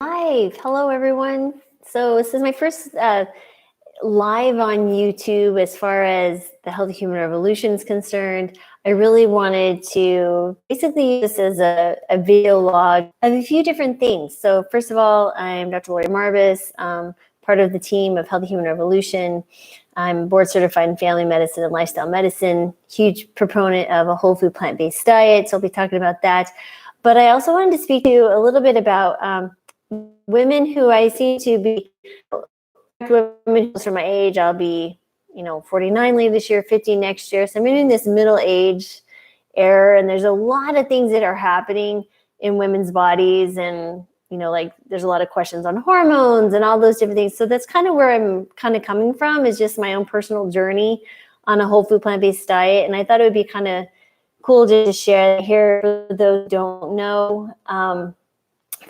Live. Hello, everyone. So this is my first live on YouTube as far as the Healthy Human Revolution is concerned. I really wanted to basically use this as a video log of a few different things. So first of all, I'm Dr. Laurie Marbas, part of the team of Healthy Human Revolution. I'm board certified in family medicine and lifestyle medicine, huge proponent of a whole food plant-based diet. So I'll be talking about that. But I also wanted to speak to you a little bit about women who I seem to be women from my age. I'll be 49 later this year, 50 next year, so I'm in this middle age era, and there's a lot of things that are happening in women's bodies, and like there's a lot of questions on hormones and all those different things. So that's kind of where I'm kind of coming from, is just my own personal journey on a whole food plant-based diet. And I thought it would be kind of cool to share here for those who don't know.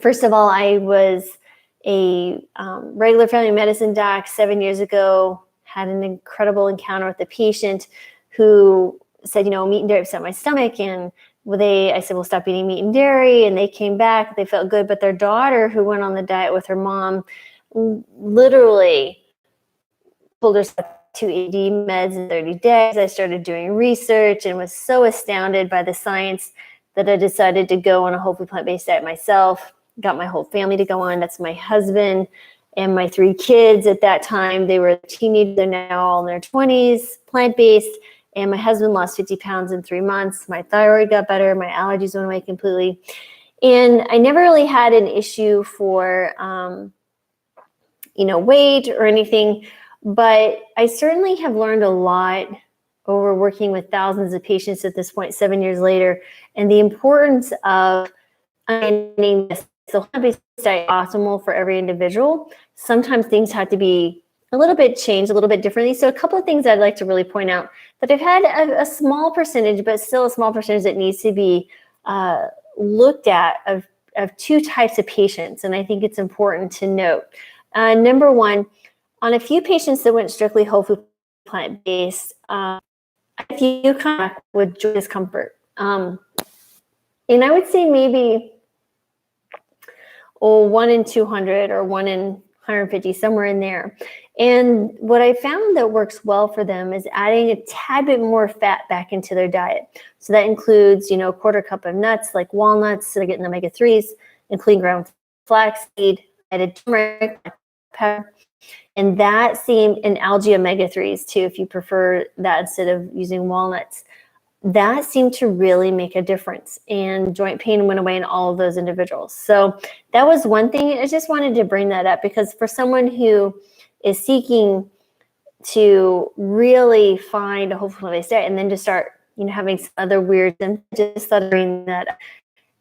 First of all, I was a regular family medicine doc 7 years ago, had an incredible encounter with a patient who said, meat and dairy upset my stomach. And I said, well, stop eating meat and dairy. And they came back, they felt good. But their daughter, who went on the diet with her mom, literally pulled herself to AD meds in 30 days. I started doing research and was so astounded by the science that I decided to go on a whole food plant-based diet myself. Got my whole family to go on. That's my husband and my 3 kids at that time. They were teenagers, they're now all in their 20s, plant-based. And my husband lost 50 pounds in 3 months. My thyroid got better. My allergies went away completely. And I never really had an issue for, weight or anything. But I certainly have learned a lot over working with thousands of patients at this point, 7 years later, and the importance of understanding this. So plant-based diet is optimal for every individual. Sometimes things have to be a little bit changed, a little bit differently. So a couple of things I'd like to really point out that I've had a small percentage, but still a small percentage that needs to be looked at of 2 types of patients. And I think it's important to note. Number one, on a few patients that went strictly whole food plant-based, a few come back with joint discomfort. And I would say maybe 1 in 200 or 1 in 150, somewhere in there. And what I found that works well for them is adding a tad bit more fat back into their diet. So that includes, a quarter cup of nuts like walnuts, so they're getting omega-3s, including ground flaxseed, added turmeric, pepper, and that seemed, and algae omega-3s too, if you prefer that instead of using walnuts. That seemed to really make a difference, and joint pain went away in all of those individuals. So that was one thing. I just wanted to bring that up because for someone who is seeking to really find a whole food plant-based diet and then to start, having some other weird symptoms, just thought of bringing that up.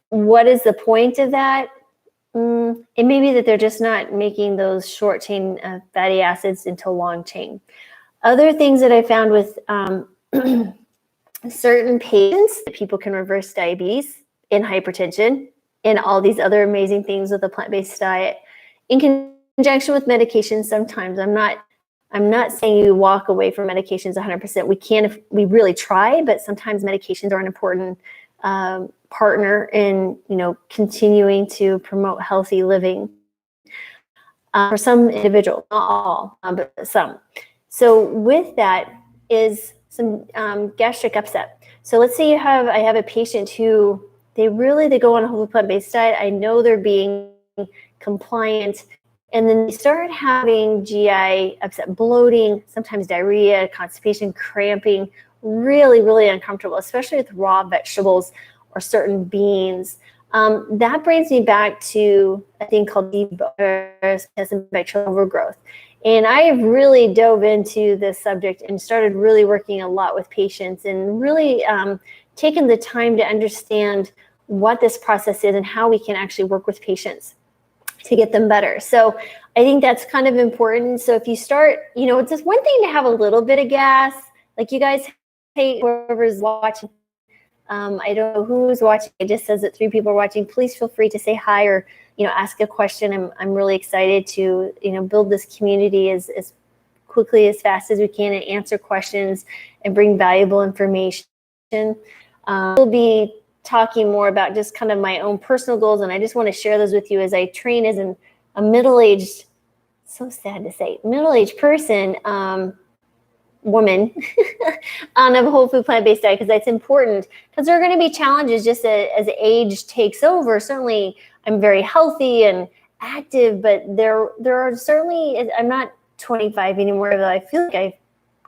What is the point of that? It may be that they're just not making those short chain fatty acids into long chain. Other things that I found with certain patients, that people can reverse diabetes and hypertension and all these other amazing things with a plant-based diet in conjunction with medications. Sometimes I'm not saying you walk away from medications 100%. We can if we really try, but sometimes medications are an important partner in continuing to promote healthy living for some individuals, not all, but some. So with that is some gastric upset. So let's say I have a patient who they go on a whole plant-based diet. I know they're being compliant, and then they start having GI upset, bloating, sometimes diarrhea, constipation, cramping, really, really uncomfortable, especially with raw vegetables or certain beans. That brings me back to a thing called bacterial overgrowth. And I have really dove into this subject and started really working a lot with patients and really taken the time to understand what this process is and how we can actually work with patients to get them better. So I think that's kind of important. So if you start, it's just one thing to have a little bit of gas, like you guys, hey, whoever's watching, I don't know who's watching. It just says that 3 people are watching. Please feel free to say hi or, ask a question. I'm really excited to, build this community as quickly, as fast as we can, and answer questions and bring valuable information. We'll be talking more about just kind of my own personal goals, and I just want to share those with you as I train as a middle-aged, so sad to say, middle-aged person, woman on a whole food plant-based diet, because that's important, because there are going to be challenges just as age takes over. Certainly I'm very healthy and active, but there are certainly, I'm not 25 anymore, but I feel like I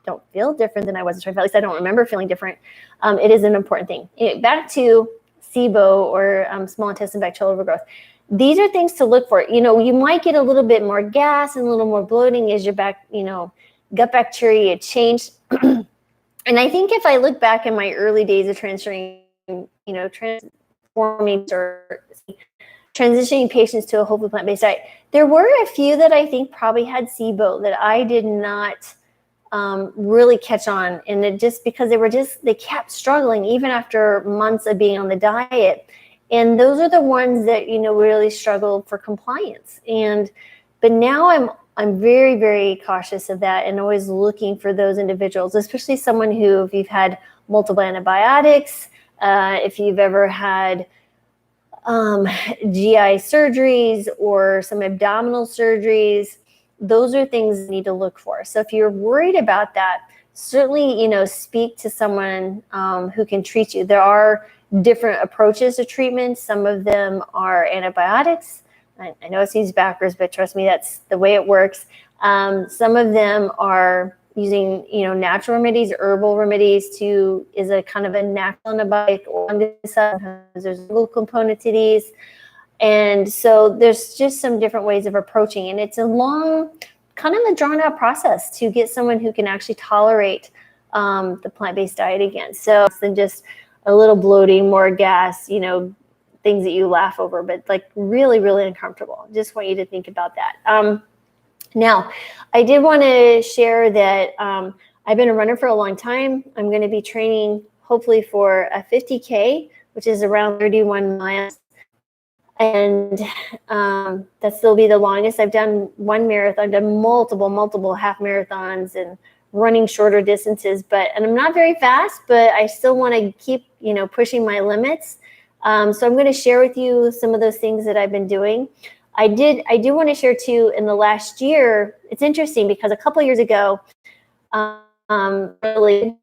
don't feel different than I was at 25. At least I don't remember feeling different. It is an important thing. Back to SIBO, or small intestine bacterial overgrowth. These are things to look for. You might get a little bit more gas and a little more bloating as your gut bacteria change. And I think if I look back in my early days of transforming or transitioning patients to a whole food plant-based diet, there were a few that I think probably had SIBO that I did not really catch on. And it just because they kept struggling even after months of being on the diet. And those are the ones that, really struggled for compliance. But now I'm very, very cautious of that, and always looking for those individuals, especially someone who, if you've had multiple antibiotics, if you've ever had GI surgeries or some abdominal surgeries, those are things you need to look for. So if you're worried about that, certainly, speak to someone who can treat you. There are different approaches to treatment. Some of them are antibiotics. I know it seems backwards, but trust me, that's the way it works. Some of them are using, natural remedies, herbal remedies is a kind of a natural antibiotic, or there's a little component to these. And so there's just some different ways of approaching, and it's a long, kind of a drawn out process to get someone who can actually tolerate the plant-based diet again. So it's than just a little bloating, more gas, things that you laugh over, but like really, really uncomfortable. Just want you to think about that. Now, I did want to share that I've been a runner for a long time. I'm going to be training hopefully for a 50K, which is around 31 miles. And that still be the longest. I've done one marathon, I've done multiple half marathons and running shorter distances, and I'm not very fast, but I still want to keep, pushing my limits. So I'm going to share with you some of those things that I've been doing. I do want to share too, in the last year, it's interesting because a couple of years ago, really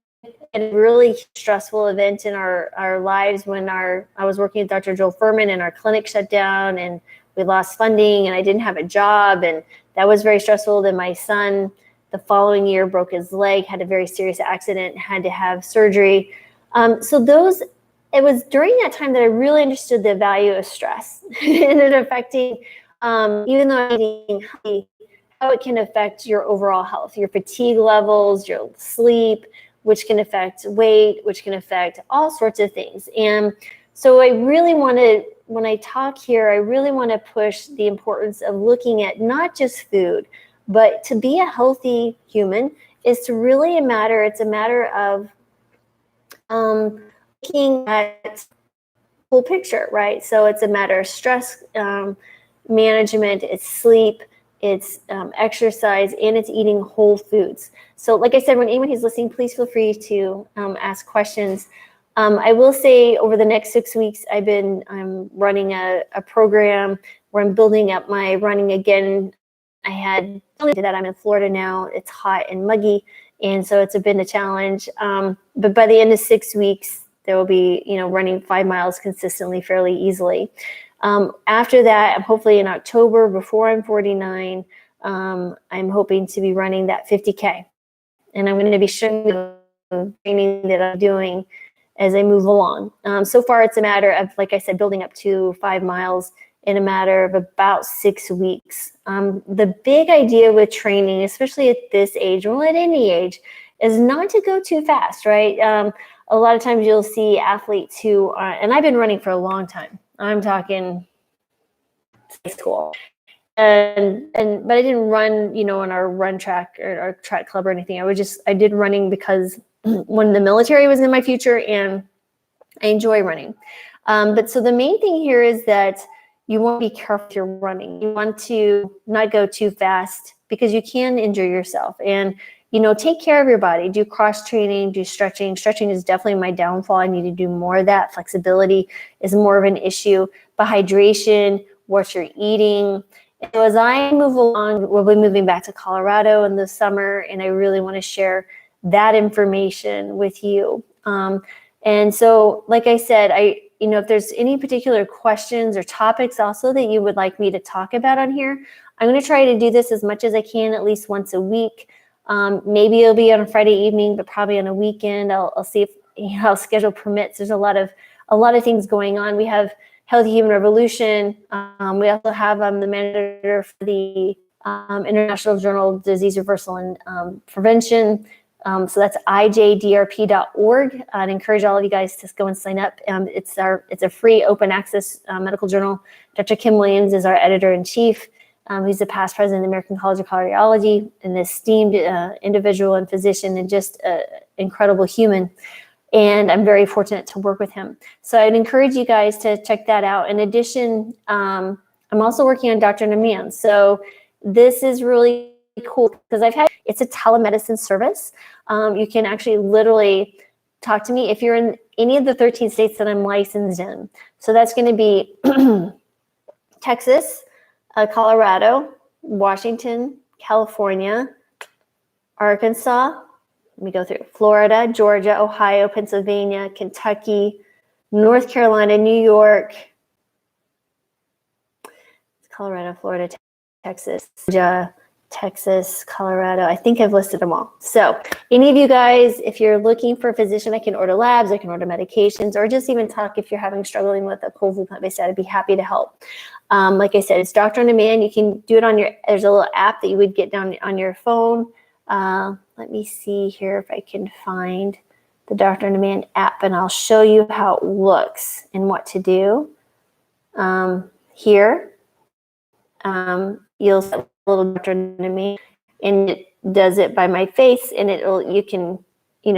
a really stressful event in our lives when I was working with Dr. Joel Furman, and our clinic shut down and we lost funding, and I didn't have a job, and that was very stressful. Then my son, the following year, broke his leg, had a very serious accident, had to have surgery. It was during that time that I really understood the value of stress and it affecting, even though I'm eating healthy, how it can affect your overall health, your fatigue levels, your sleep, which can affect weight, which can affect all sorts of things. And so I really want to, when I talk here, I really want to push the importance of looking at not just food, but to be a healthy human it's a matter of looking at whole picture, right? So it's a matter of stress management, it's sleep, it's exercise, and it's eating whole foods. So like I said, when anyone who's listening, please feel free to ask questions. I will say over the next 6 weeks, I'm running a program where I'm building up my running again. I'm in Florida now. It's hot and muggy, and so it's been a challenge. But by the end of 6 weeks, there will be, running 5 miles consistently, fairly easily. After that, I'm hopefully in October, before I'm 49, I'm hoping to be running that 50K. And I'm going to be showing the training that I'm doing as I move along. So far, it's a matter of, like I said, building up to 5 miles in a matter of about 6 weeks. The big idea with training, especially at this age, or at any age, is not to go too fast, right? A lot of times you'll see athletes who are, and I've been running for a long time. I'm talking high school. But I didn't run, on our run track or our track club or anything. I did running because when the military was in my future, and I enjoy running. But so the main thing here is that you want to be careful if you're running. You want to not go too fast because you can injure yourself. And take care of your body, do cross training, do stretching. Stretching is definitely my downfall. I need to do more of that. Flexibility is more of an issue, but hydration, what you're eating. So as I move along, we'll be moving back to Colorado in the summer, and I really want to share that information with you. And so, like I said, if there's any particular questions or topics also that you would like me to talk about on here, I'm going to try to do this as much as I can, at least once a week. Maybe it'll be on a Friday evening, but probably on a weekend. I'll see if how schedule permits. There's a lot of things going on. We have Healthy Human Revolution. We also have the manager for the International Journal of Disease Reversal and Prevention. So that's ijdrp.org. I'd encourage all of you guys to go and sign up. It's a free open access medical journal. Dr. Kim Williams is our editor-in-chief. He's a past president of the American College of Cardiology, an esteemed individual and physician, and just an incredible human. And I'm very fortunate to work with him. So I'd encourage you guys to check that out. In addition, I'm also working on Dr. Naman. So this is really cool because it's a telemedicine service. You can actually literally talk to me if you're in any of the 13 states that I'm licensed in. So that's going to be Texas, Colorado, Washington, California, Arkansas. Let me go through Florida, Georgia, Ohio, Pennsylvania, Kentucky, North Carolina, New York, Colorado, Florida, Texas, Georgia, Texas, Colorado. I think I've listed them all. So any of you guys, if you're looking for a physician, I can order labs, I can order medications, or just even talk if you're struggling with a cold flu plant-based diet. I'd be happy to help. Like I said, it's Doctor on Demand. You can do it there's a little app that you would get down on your phone. Let me see here if I can find the Doctor on Demand app, and I'll show you how it looks and what to do. Here, you'll see a little Doctor on Demand, and it does it by my face, and you can,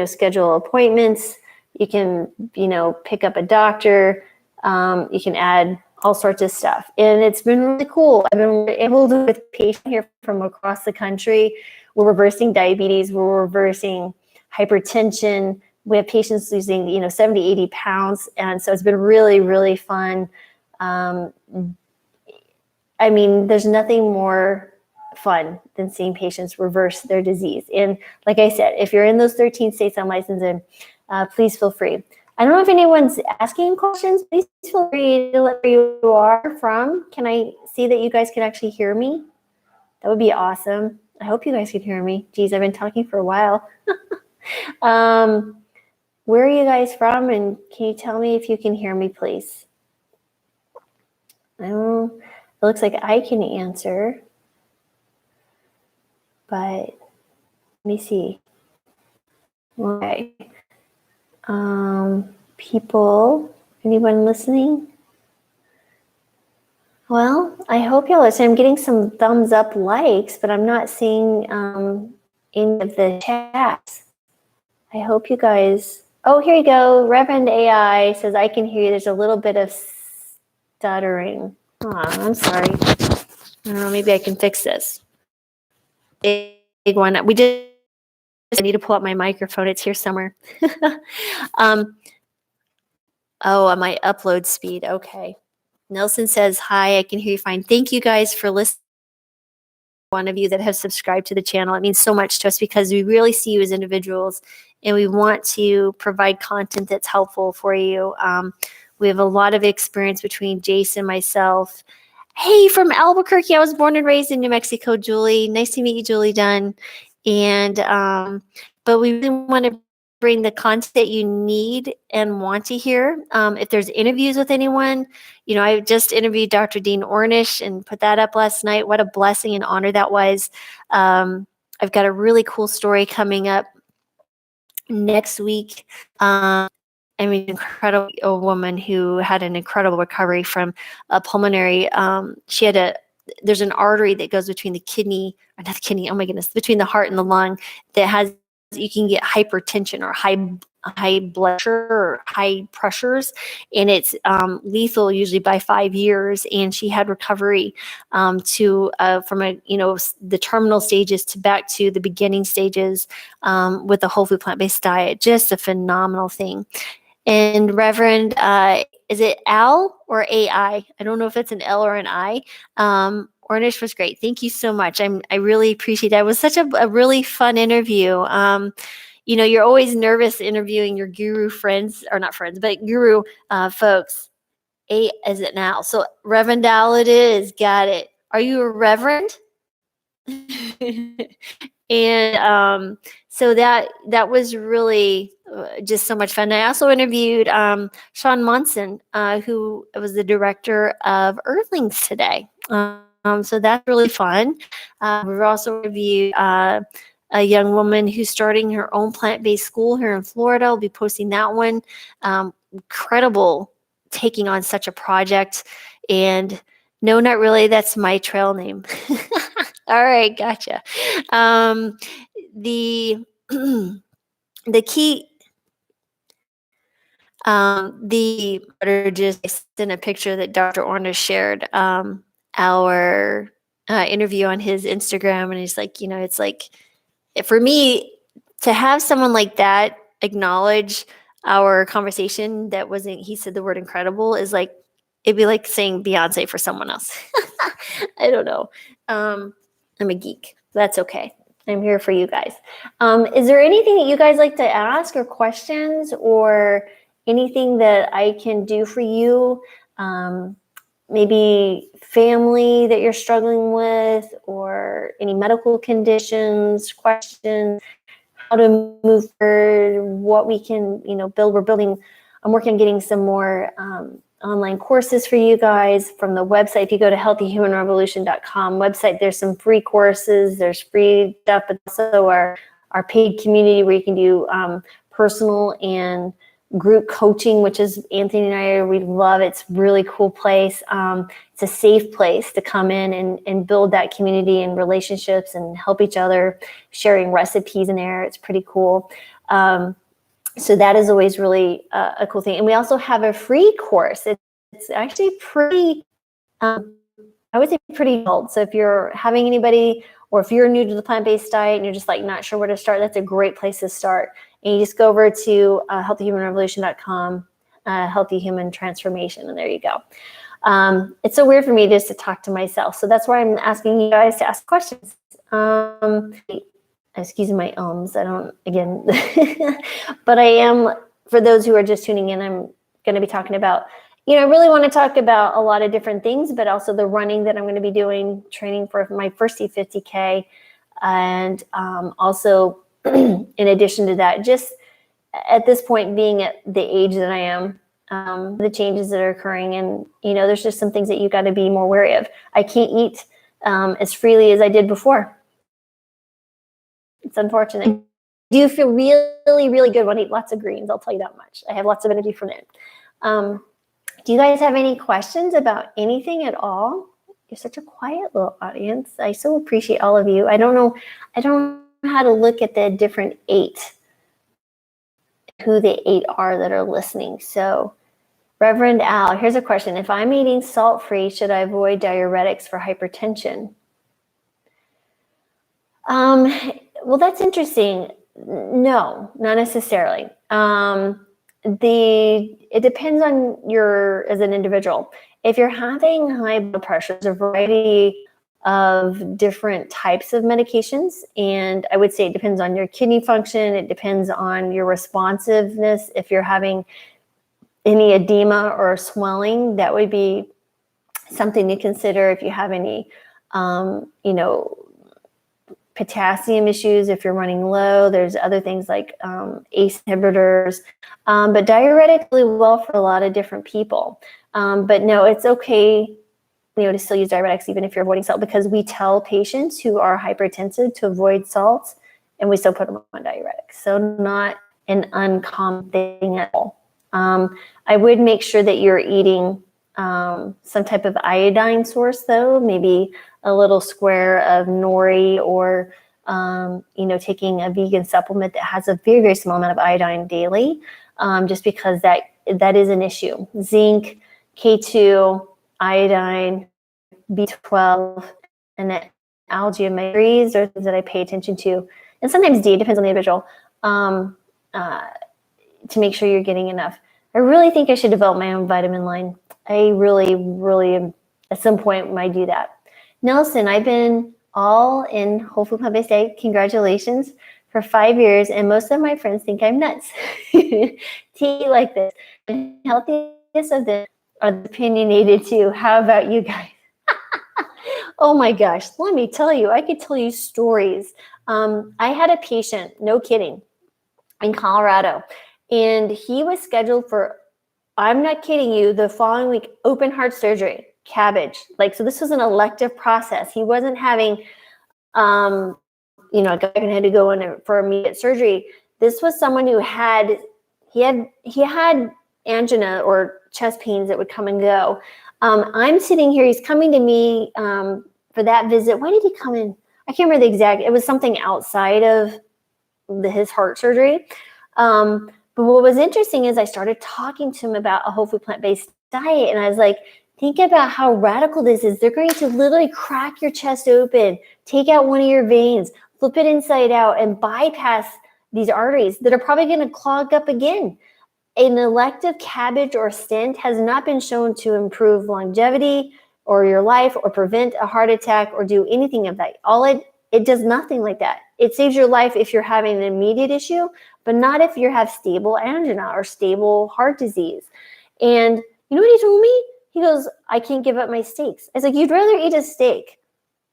schedule appointments. You can, pick up a doctor. You can add all sorts of stuff, and it's been really cool. I've been able to with patients here from across the country. We're reversing diabetes. We're reversing hypertension. We have patients losing, 70, 80 pounds. And so it's been really, really fun. There's nothing more fun than seeing patients reverse their disease. And like I said, if you're in those 13 states I'm licensed in, please feel free. I don't know if anyone's asking questions. Please feel free to let where you are from. Can I see that you guys can actually hear me? That would be awesome. I hope you guys can hear me. Geez, I've been talking for a while. Where are you guys from? And can you tell me if you can hear me, please? It looks like I can answer. But let me see. Okay. People, anyone listening? Well, I hope y'all listen. I'm getting some thumbs up likes, but I'm not seeing any of the chats. I hope you guys, here you go. Reverend AI says, I can hear you. There's a little bit of stuttering. Oh, I'm sorry. I don't know, maybe I can fix this. Big one. I need to pull up my microphone. It's here somewhere. My upload speed. Okay. Nelson says, hi, I can hear you fine. Thank you guys for listening. One of you that have subscribed to the channel. It means so much to us because we really see you as individuals and we want to provide content that's helpful for you. We have a lot of experience between Jason, myself. Hey, from Albuquerque. I was born and raised in New Mexico, Julie. Nice to meet you, Julie Dunn. And, but we really want to bring the content you need and want to hear. If there's interviews with anyone, I just interviewed Dr. Dean Ornish and put that up last night. What a blessing and honor that was. I've got a really cool story coming up next week. Incredible a woman who had an incredible recovery from a pulmonary. There's an artery that goes between the kidney, or not the kidney, oh my goodness, between the heart and the lung that you can get hypertension or high high blood pressure or high pressures, and it's lethal usually by 5 years. And she had recovery to from the terminal stages to back to the beginning stages with a whole food plant-based diet. Just a phenomenal thing. And Reverend, is it Al or AI? I don't know if it's an L or an I. Ornish was great. Thank you so much. I really appreciate that. It was such a really fun interview. You're always nervous interviewing your guru friends, or not friends, but guru folks. Is it now? So Reverend Al it is. Got it. Are you a reverend? And so that was really just so much fun. I also interviewed Sean Monson, who was the director of Earthlings today. So that's really fun. We've also interviewed a young woman who's starting her own plant-based school here in Florida. I'll be posting that one. Incredible taking on such a project. And no, not really. That's my trail name. All right, gotcha. The key, just sent a picture that Dr. Orna shared our interview on his Instagram, and he's like, it's like, for me to have someone like that acknowledge our conversation that wasn't, he said the word incredible, is like, it'd be like saying Beyonce for someone else. I don't know. I'm a geek. That's okay. I'm here for you guys. Is there anything that you guys like to ask or questions or anything that I can do for you? Maybe family that you're struggling with, or any medical conditions, questions, how to move forward, what we can, build. I'm working on getting some more online courses for you guys from the website. If you go to healthyhumanrevolution.com website, there's some free courses, there's free stuff, but also our paid community where you can do personal and group coaching, which is Anthony and I, we love. It's a really cool place. It's a safe place to come in and build that community and relationships and help each other, sharing recipes in there. It's pretty cool. So that is always really a cool thing. And we also have a free course. It's actually pretty, I would say pretty old. So if you're having anybody, or if you're new to the plant-based diet and you're just like not sure where to start, that's a great place to start. And you just go over to healthyhumanrevolution.com, Healthy Human Transformation, and there you go. It's so weird for me just to talk to myself. So that's why I'm asking you guys to ask questions. Excuse my ums. I don't, again, but I am, for those who are just tuning in, I'm going to be talking about, I really want to talk about a lot of different things, but also the running that I'm going to be doing, training for my first E50K. And also, in addition to that, just at this point, being at the age that I am, the changes that are occurring, and, there's just some things that you got to be more wary of. I can't eat as freely as I did before. It's unfortunate. I do feel really, really good when I eat lots of greens. I'll tell you that much. I have lots of energy from it. Do you guys have any questions about anything at all? You're such a quiet little audience. I so appreciate all of you. I don't know how to look at the different 8, who the 8 are that are listening. So Reverend Al, here's a question. If I'm eating salt-free, should I avoid diuretics for hypertension? Well, that's interesting. No, not necessarily. It depends on as an individual. If you're having high blood pressure, there's a variety of different types of medications. And I would say it depends on your kidney function. It depends on your responsiveness. If you're having any edema or swelling, that would be something to consider. If you have any, potassium issues, if you're running low, there's other things like ACE inhibitors, but diuretics really well for a lot of different people. But no, it's okay, to still use diuretics even if you're avoiding salt, because we tell patients who are hypertensive to avoid salts, and we still put them on diuretics. So not an uncommon thing at all. I would make sure that you're eating some type of iodine source, though, maybe a little square of nori or taking a vegan supplement that has a very, very small amount of iodine daily, just because that is an issue. Zinc, K2, iodine, B12, and then algae omega-3s are things that I pay attention to. And sometimes D, depends on the individual, to make sure you're getting enough. I really think I should develop my own vitamin line. I really, really, at some point, might do that. Nelson, I've been all in whole food plant-based diet. Congratulations, for 5 years, and most of my friends think I'm nuts to eat like this. The healthiest of them are opinionated too. How about you guys? Oh my gosh, let me tell you, I could tell you stories. I had a patient, no kidding, in Colorado, and he was scheduled for, I'm not kidding you, the following week, open heart surgery, cabbage. So this was an elective process. He wasn't having, had to go in for immediate surgery. This was someone who had angina or chest pains that would come and go. I'm sitting here, he's coming to me for that visit. Why did he come in? I can't remember the exact, it was something outside of his heart surgery. But what was interesting is I started talking to him about a whole food plant-based diet. And I was like, think about how radical this is. They're going to literally crack your chest open, take out one of your veins, flip it inside out, and bypass these arteries that are probably going to clog up again. An elective cabbage or stent has not been shown to improve longevity or your life or prevent a heart attack or do anything of that. It does nothing like that. It saves your life if you're having an immediate issue, but not if you have stable angina or stable heart disease. And you know what he told me? He goes, I can't give up my steaks. I was like, you'd rather eat a steak.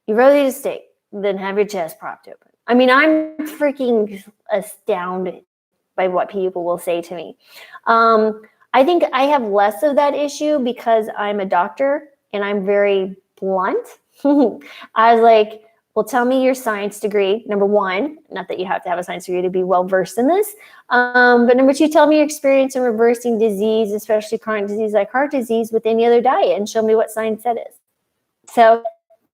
You'd rather eat a steak than have your chest propped open. I mean, I'm freaking astounded by what people will say to me. I think I have less of that issue because I'm a doctor and I'm very blunt. I was like, well, tell me your science degree, number one. Not that you have to have a science degree to be well-versed in this. But number two, tell me your experience in reversing disease, especially chronic disease like heart disease, with any other diet, and show me what science that is. So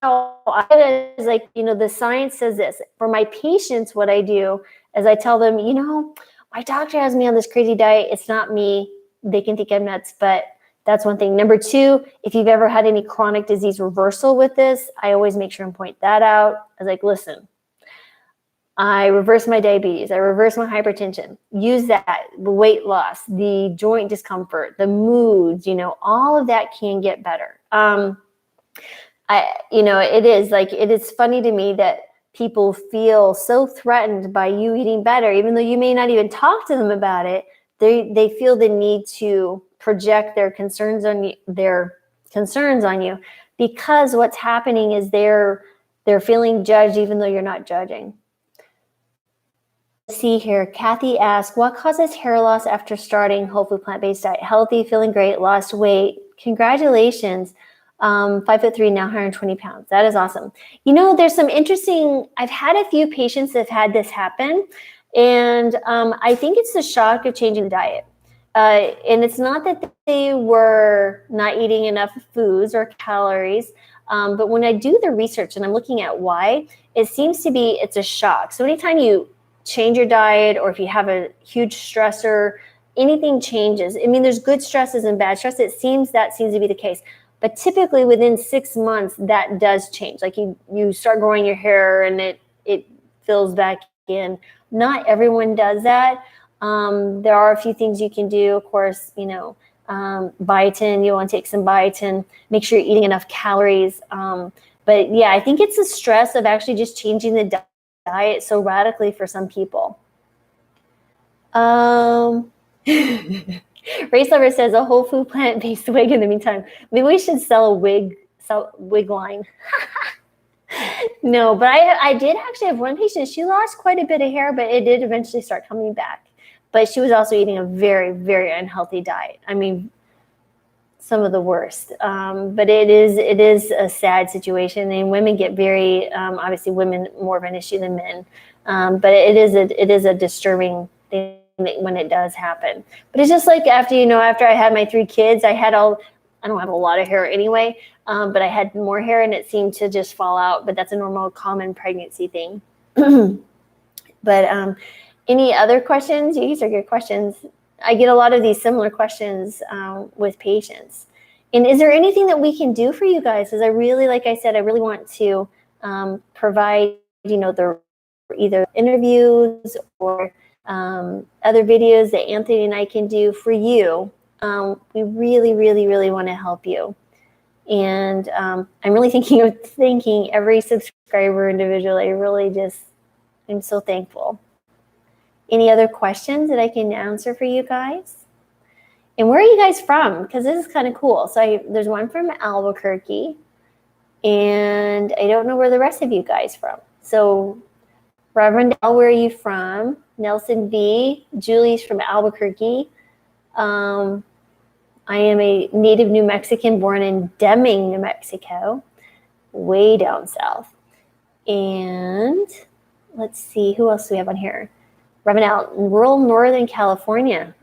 I was like, the science says this. For my patients, what I do is I tell them, my doctor has me on this crazy diet. It's not me. They can think I'm nuts, but that's one thing. Number two, if you've ever had any chronic disease reversal with this, I always make sure and point that out. I was like, listen, I reverse my diabetes. I reverse my hypertension. Use that, the weight loss, the joint discomfort, the moods, all of that can get better. It is funny to me that people feel so threatened by you eating better, even though you may not even talk to them about it. They feel the need to project their concerns on you, because what's happening is they're feeling judged even though you're not judging. See here, Kathy asks, what causes hair loss after starting whole food plant-based diet? Healthy, feeling great, lost weight. Congratulations. 5'3", now 120 pounds. That is awesome. There's some interesting, I've had a few patients that have had this happen, and I think it's the shock of changing the diet. And it's not that they were not eating enough foods or calories, but when I do the research and I'm looking at why, it seems to be it's a shock. So anytime you change your diet, or if you have a huge stressor, anything changes. I mean, there's good stresses and bad stress. It seems to be the case. But typically within 6 months, that does change. Like you start growing your hair and it fills back in. Not everyone does that. There are a few things you can do. Of course, biotin, you want to take some biotin, make sure you're eating enough calories. But yeah, I think it's the stress of actually just changing the diet so radically for some people. Race Lover says a whole food plant-based wig in the meantime. Maybe we should sell a wig line. No, but I did actually have one patient. She lost quite a bit of hair, but it did eventually start coming back. But she was also eating a very, very unhealthy diet. I mean, some of the worst. But it is a sad situation, and women get very obviously women more of an issue than men. But it is a disturbing thing when it does happen. But it's just like after I had my 3 kids, I don't have a lot of hair anyway, but I had more hair and it seemed to just fall out. But that's a normal, common pregnancy thing. But any other questions? These are good questions. I get a lot of these similar questions with patients. And is there anything that we can do for you guys? Because I really, like I said, I really want to provide, the either interviews or other videos that Anthony and I can do for you. We really, really, really want to help you. And I'm really thanking every subscriber individually. I'm so thankful. Any other questions that I can answer for you guys? And where are you guys from? Because this is kind of cool. So there's one from Albuquerque, and I don't know where the rest of you guys from. So Reverend L, where are you from? Nelson V, Julie's from Albuquerque. I am a native New Mexican born in Deming, New Mexico, way down south. And let's see, who else do we have on here? Reverend L, rural Northern California.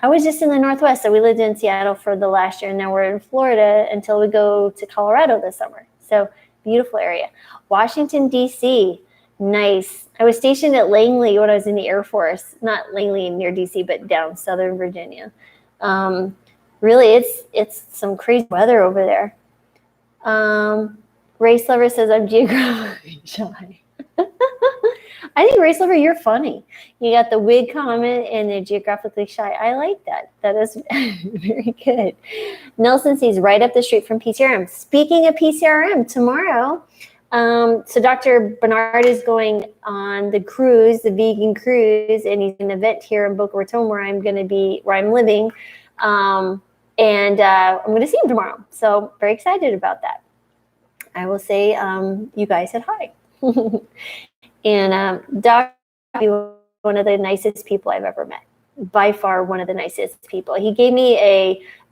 I was just in the Northwest. So we lived in Seattle for the last year, and now we're in Florida until we go to Colorado this summer. So beautiful area. Washington, D.C., nice. I was stationed at Langley when I was in the Air Force. Not Langley near D.C., but down Southern Virginia. Really, it's some crazy weather over there. Race Lover says, I'm geographically shy. I think Race Lover, you're funny. You got the wig comment and the geographically shy. I like that. That is very good. Nelson sees right up the street from PCRM. Speaking of PCRM, tomorrow, so Dr. Bernard is going on the cruise, the vegan cruise, and he's an event here in Boca Raton where I'm living. And I'm going to see him tomorrow. So very excited about that. I will say you guys said hi. And Doc, one of the nicest people I've ever met. By far, one of the nicest people. He gave me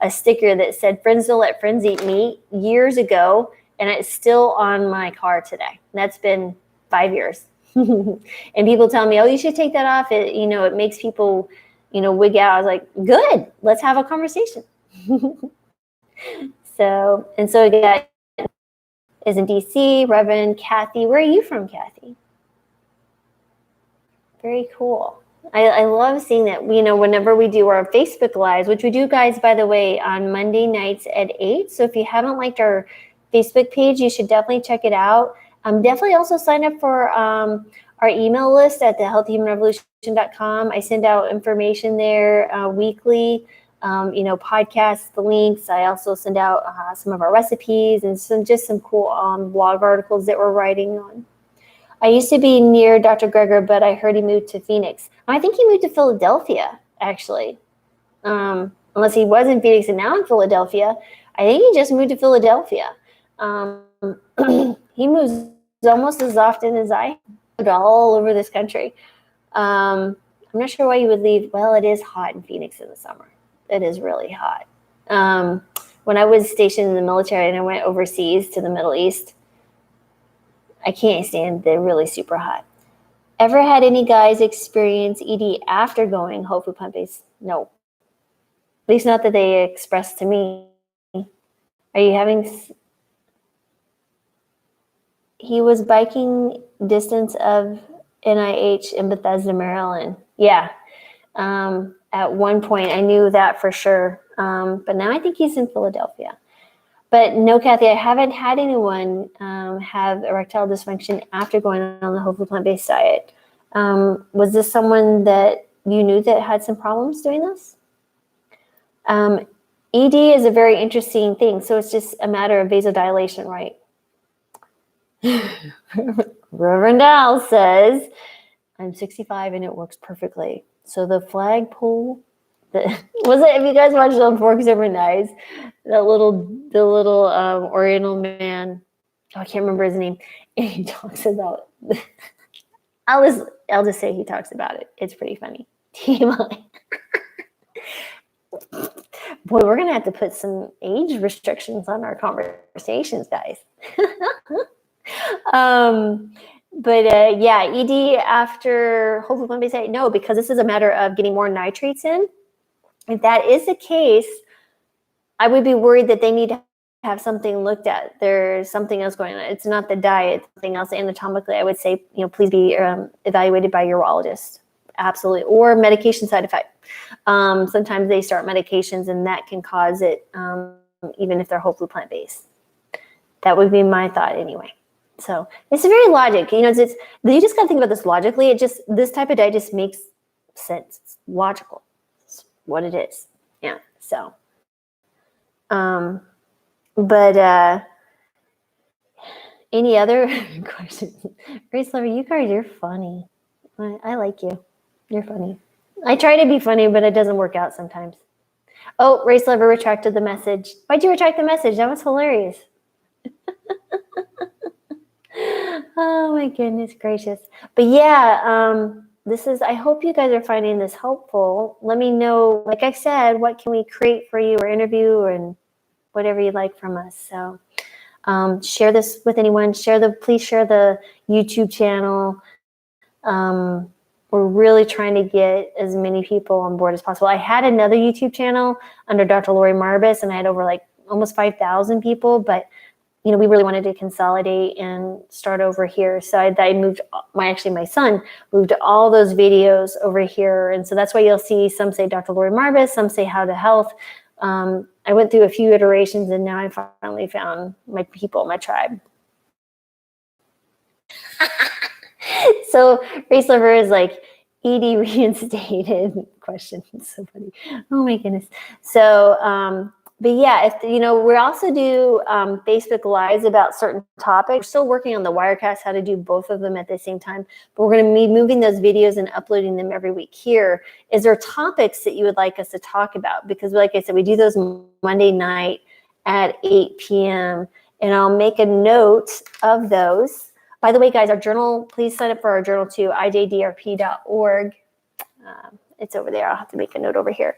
a sticker that said, "Friends don't let friends eat meat," years ago, and it's still on my car today. That's been 5 years. And people tell me, "Oh, you should take that off. It makes people, wig out." I was like, "Good, let's have a conversation." So again, is in DC. Reverend Kathy, where are you from, Kathy? Very cool. I love seeing that, whenever we do our Facebook Lives, which we do, guys, by the way, on Monday nights at 8. So if you haven't liked our Facebook page, you should definitely check it out. Definitely also sign up for our email list at thehealthyhumanrevolution.com. I send out information there weekly, podcasts, the links. I also send out some of our recipes and some cool blog articles that we're writing on. I used to be near Dr. Greger, but I heard he moved to Phoenix. I think he moved to Philadelphia, actually. Unless he was in Phoenix and now in Philadelphia. I think he just moved to Philadelphia. He moves almost as often as I do, all over this country. I'm not sure why you would leave. Well, it is hot in Phoenix in the summer. It is really hot. When I was stationed in the military and I went overseas to the Middle East, I can't stand the really super hot. Ever had any guys experience ED after going whole food plant-based? No. At least not that they expressed to me. Are you having... He was biking distance of NIH in Bethesda, Maryland. Yeah. At one point, I knew that for sure. But now I think he's in Philadelphia. But no, Kathy, I haven't had anyone have erectile dysfunction after going on the whole food plant-based diet. Was this someone that you knew that had some problems doing this? ED is a very interesting thing. So it's just a matter of vasodilation, right? Reverend Al says, I'm 65 and it works perfectly. So the flagpole, if you guys watched on Forks Over Knives, the little Oriental man, I can't remember his name, and he talks about, I'll just say he talks about it. It's pretty funny. TMI. Boy, we're going to have to put some age restrictions on our conversations, guys. Yeah, ED after whole food plant-based diet, no, because this is a matter of getting more nitrates in. If that is the case, I would be worried that they need to have something looked at. There's something else going on. It's not the diet, it's something else anatomically. I would say, please be evaluated by a urologist. Absolutely. Or medication side effect. Sometimes they start medications and that can cause it, even if they're hopefully plant-based. That would be my thought anyway. So it's very logic. You just got to think about this logically. This type of diet just makes sense. It's logical. It's what it is. Yeah. So, but any other questions? Grace Lover, you guys, you're funny. I like you. You're funny. I try to be funny, but it doesn't work out sometimes. Oh, Race Lover retracted the message. Why'd you retract the message? That was hilarious. Oh my goodness gracious. But yeah, I hope you guys are finding this helpful. Let me know, like I said, what can we create for you or interview and whatever you'd like from us. So share this with anyone. Please share the YouTube channel. We're really trying to get as many people on board as possible. I had another YouTube channel under Dr. Laurie Marbas, and I had over almost 5,000 people, but we really wanted to consolidate and start over here. So I moved, my son moved all those videos over here. And so that's why you'll see some say Dr. Laurie Marbas, some say How to Health. I went through a few iterations and now I finally found my people, my tribe. So Race Lover is like, ED reinstated question. It's so funny. Oh my goodness. So, but yeah, we also do Facebook Lives about certain topics. We're still working on the Wirecast, how to do both of them at the same time. But we're going to be moving those videos and uploading them every week. Here, is there topics that you would like us to talk about? Because like I said, we do those Monday night at 8 p.m. And I'll make a note of those. By the way, guys, our journal, please sign up for our journal too, ijdrp.org. It's over there. I'll have to make a note over here.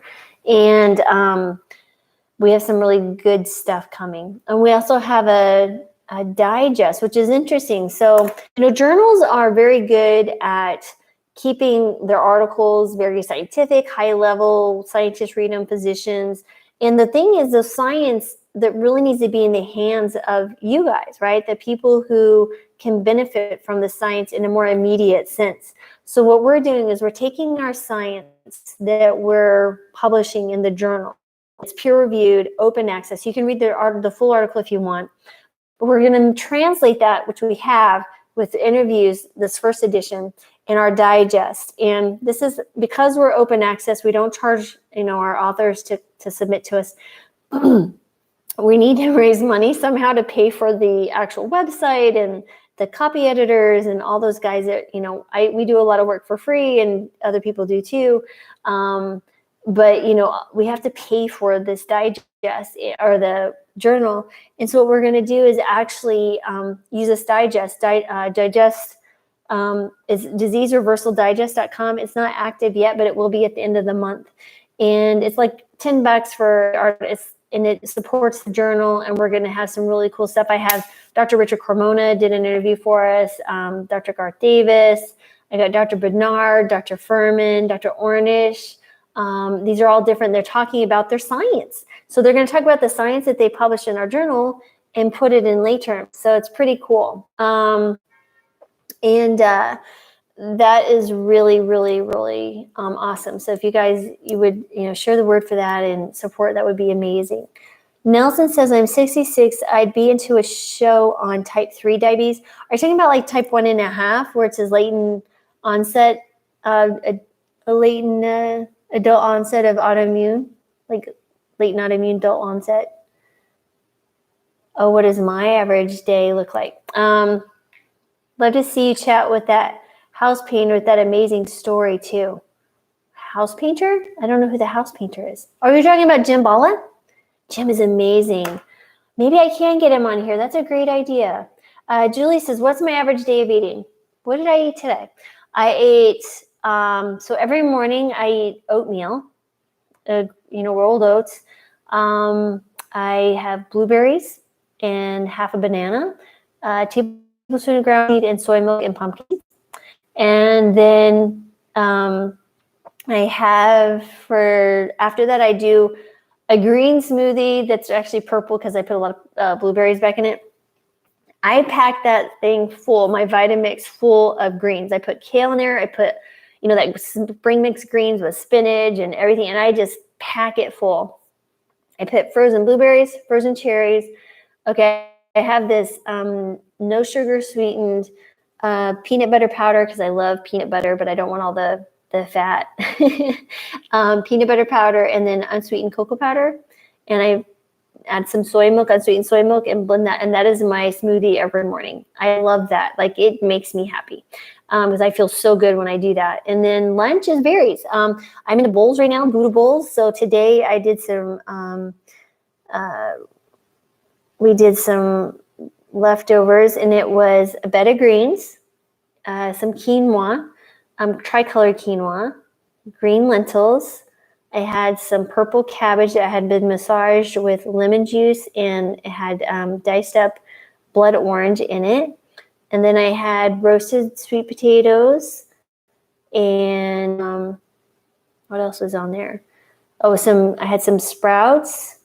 And we have some really good stuff coming. And we also have a digest, which is interesting. So, journals are very good at keeping their articles very scientific, high level, scientists read them, physicians. And the thing is, the science that really needs to be in the hands of you guys, right? The people who can benefit from the science in a more immediate sense. So what we're doing is we're taking our science that we're publishing in the journal. It's peer-reviewed, open access. You can read the full article if you want. But we're going to translate that, which we have with interviews, this first edition, in our digest. And this is because we're open access. We don't charge, our authors to submit to us. We need to raise money somehow to pay for the actual website and the copy editors and all those guys that, we do a lot of work for free and other people do too. But, we have to pay for this digest or the journal. And so what we're going to do is actually use this digest. Digest is diseasereversaldigest.com. It's not active yet, but it will be at the end of the month. And it's like $10 for artists. And it supports the journal, and we're going to have some really cool stuff. I have Dr. Richard Carmona did an interview for us, Dr. Garth Davis. I got Dr. Bernard, Dr. Furman, Dr. Ornish. These are all different. They're talking about their science. So they're going to talk about the science that they published in our journal and put it in lay terms. So it's pretty cool. That is really, really, really awesome. So if you guys, you would, share the word for that and support, that would be amazing. Nelson says, I'm 66. I'd be into a show on type 3 diabetes. Are you talking about like type 1.5, where it says latent onset, a latent adult onset of autoimmune, like latent autoimmune adult onset? Oh, what does my average day look like? Love to see you chat with that house painter with that amazing story too. House painter? I don't know who the house painter is. Are you talking about Jim Balla? Jim is amazing. Maybe I can get him on here. That's a great idea. Julie says, what's my average day of eating? What did I eat today? I ate, so every morning I eat oatmeal, rolled oats. I have blueberries and half a banana, tablespoon of ground meat and soy milk and pumpkin. And then I have after that I do a green smoothie that's actually purple because I put a lot of blueberries back in it. I packed that thing full, my Vitamix full of greens. I put kale in there. I put, that spring mix greens with spinach and everything, and I just pack it full. I put frozen blueberries, frozen cherries. Okay, I have this no sugar sweetened peanut butter powder because I love peanut butter, but I don't want all the fat. Peanut butter powder, and then unsweetened cocoa powder. And I add some soy milk, unsweetened soy milk, and blend that. And that is my smoothie every morning. I love that. Like, it makes me happy because I feel so good when I do that. And then lunch is berries. I'm into bowls right now, Buddha bowls. So today I did we did some leftovers, and it was a bed of greens, some quinoa, tricolor quinoa, green lentils. I had some purple cabbage that had been massaged with lemon juice, and it had diced up blood orange in it. And then I had roasted sweet potatoes, and what else was on there? I had some sprouts,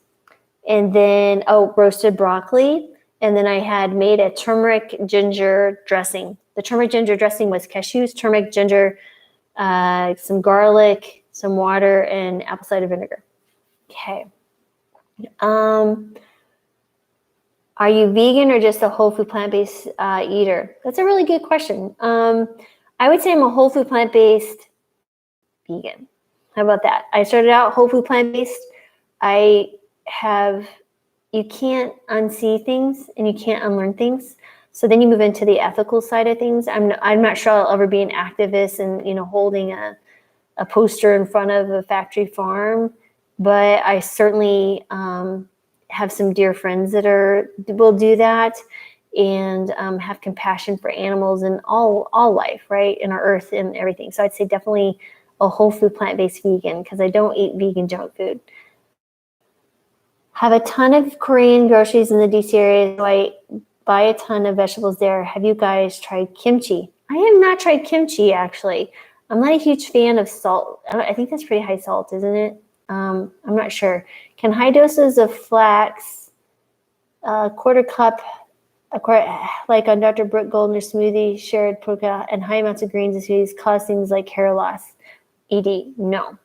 and then roasted broccoli. And then I had made a turmeric ginger dressing. The turmeric ginger dressing was cashews, turmeric, ginger, some garlic, some water, and apple cider vinegar. Okay. Are you vegan or just a whole food plant-based eater? That's a really good question. I would say I'm a whole food plant-based vegan. How about that? I started out whole food plant-based. You can't unsee things and you can't unlearn things. So then you move into the ethical side of things. I'm not sure I'll ever be an activist and, holding a poster in front of a factory farm, but I certainly have some dear friends that will do that, and have compassion for animals and all life, right, in our earth and everything. So I'd say definitely a whole food plant-based vegan, because I don't eat vegan junk food. Have a ton of Korean groceries in the DC area, so I buy a ton of vegetables there. Have you guys tried kimchi? I have not tried kimchi, actually. I'm not a huge fan of salt. I think that's pretty high salt, isn't it? I'm not sure. Can high doses of flax, quarter cup, like on Dr. Brooke Goldner smoothie, shared proca, and high amounts of greens and smoothies cause things like hair loss? ED? No.